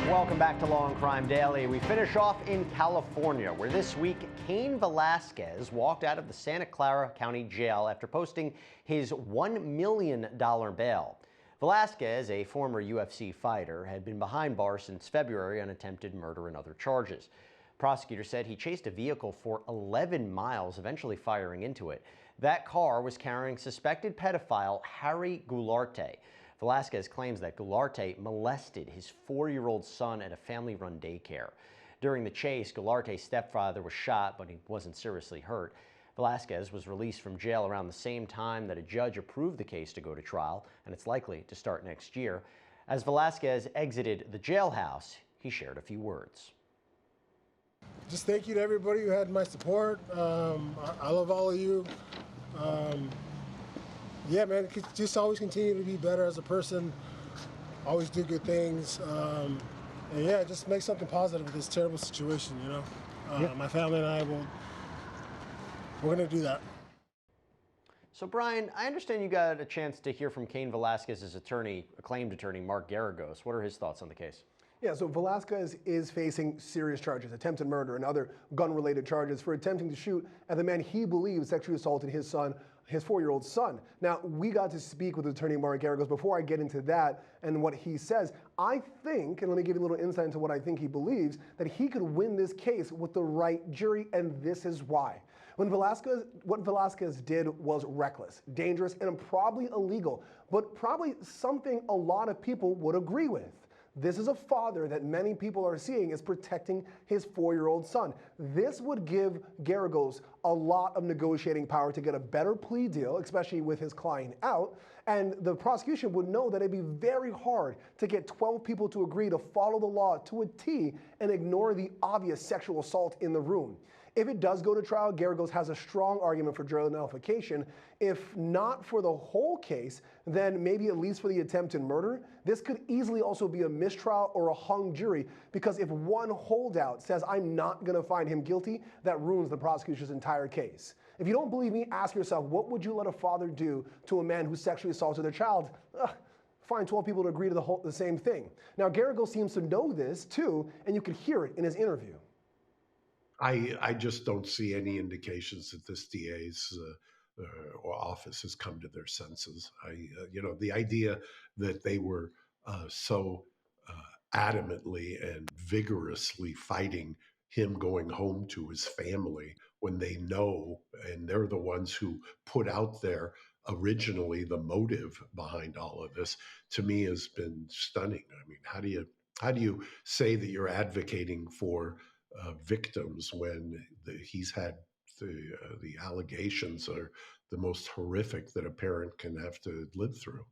Welcome back to Law and Crime Daily. We finish off in California, where this week Cain Velasquez walked out of the Santa Clara County Jail after posting his $1 million bail. Velasquez, a former UFC fighter, had been behind bars since February on attempted murder and other charges. Prosecutors said he chased a vehicle for 11 miles, eventually firing into it. That car was carrying suspected pedophile Harry Goularte. Velasquez claims that Goularte molested his 4-year-old son at a family-run daycare. During the chase, Goularte's stepfather was shot, but he wasn't seriously hurt. Velasquez was released from jail around the same time that a judge approved the case to go to trial, and it's likely to start next year. As Velasquez exited the jailhouse, he shared a few words. Just thank you to everybody who had my support. I love all of you. Yeah, man, just always continue to be better as a person, always do good things, and yeah, just make something positive of this terrible situation, you know. My family and I we're going to do that. So, Brian, I understand you got a chance to hear from Cain Velasquez's attorney, acclaimed attorney, Mark Garagos. What are his thoughts on the case? Yeah, so Velasquez is facing serious charges, attempted murder and other gun-related charges for attempting to shoot at the man he believes sexually assaulted his son, his 4-year-old son. Now, we got to speak with attorney Mark Garagos. Before I get into that and what he says, I think, and let me give you a little insight into what I think he believes, that he could win this case with the right jury, and this is why. What Velasquez did was reckless, dangerous, and probably illegal, but probably something a lot of people would agree with. This is a father that many people are seeing is protecting his 4-year-old son. This would give Garagos a lot of negotiating power to get a better plea deal, especially with his client out. And the prosecution would know that it'd be very hard to get 12 people to agree to follow the law to a T and ignore the obvious sexual assault in the room. If it does go to trial, Garagos has a strong argument for jury nullification. If not for the whole case, then maybe at least for the attempted murder. This could easily also be a mistrial or a hung jury, because if one holdout says, I'm not going to find him guilty, that ruins the prosecution's entire case. If you don't believe me, ask yourself, what would you let a father do to a man who sexually assaulted their child? Find 12 people to agree to the same thing. Now, Garagos seems to know this too, and you could hear it in his interview. I just don't see any indications that this DA's or office has come to their senses. The idea that they were so adamantly and vigorously fighting him going home to his family when they know, and they're the ones who put out there originally the motive behind all of this, to me has been stunning. I mean, how do you say that you're advocating for victims when he's had the allegations are the most horrific that a parent can have to live through?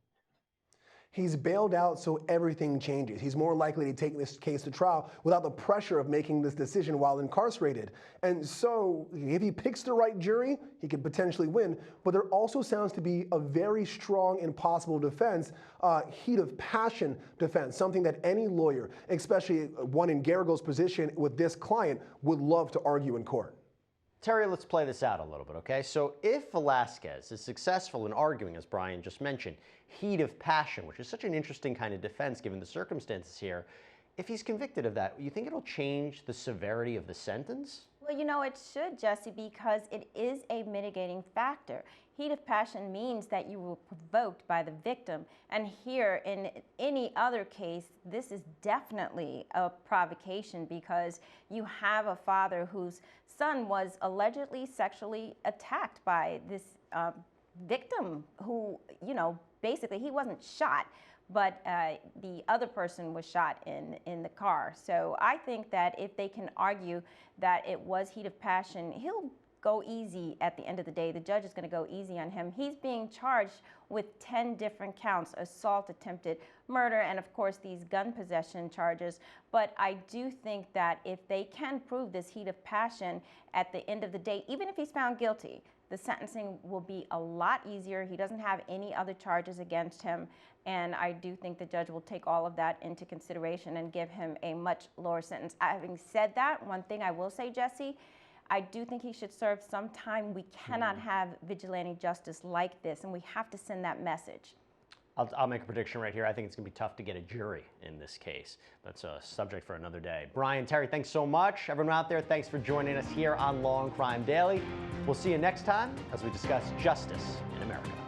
He's bailed out, so everything changes. He's more likely to take this case to trial without the pressure of making this decision while incarcerated. And so if he picks the right jury, he could potentially win. But there also sounds to be a very strong and possible defense, heat of passion defense, something that any lawyer, especially one in Garagos' position with this client, would love to argue in court. Terry, let's play this out a little bit, okay? So if Velasquez is successful in arguing, as Brian just mentioned, heat of passion, which is such an interesting kind of defense given the circumstances here, if he's convicted of that, you think it'll change the severity of the sentence? Well, you know, it should, Jesse, because it is a mitigating factor. Heat of passion means that you were provoked by the victim. And here, in any other case, this is definitely a provocation, because you have a father whose son was allegedly sexually attacked by this victim who, you know, basically he wasn't shot, but the other person was shot in the car. So I think that if they can argue that it was heat of passion, he'll go easy at the end of the day. The judge is going to go easy on him. He's being charged with 10 different counts: assault, attempted murder, and of course these gun possession charges. But I do think that if they can prove this heat of passion at the end of the day, even if he's found guilty, the sentencing will be a lot easier. He doesn't have any other charges against him. And I do think the judge will take all of that into consideration and give him a much lower sentence. Having said that, one thing I will say, Jesse, I do think he should serve some time. We cannot have vigilante justice like this, and we have to send that message. I'll make a prediction right here. I think it's going to be tough to get a jury in this case. That's a subject for another day. Brian, Terry, thanks so much. Everyone out there, thanks for joining us here on Law and Crime Daily. We'll see you next time as we discuss justice in America.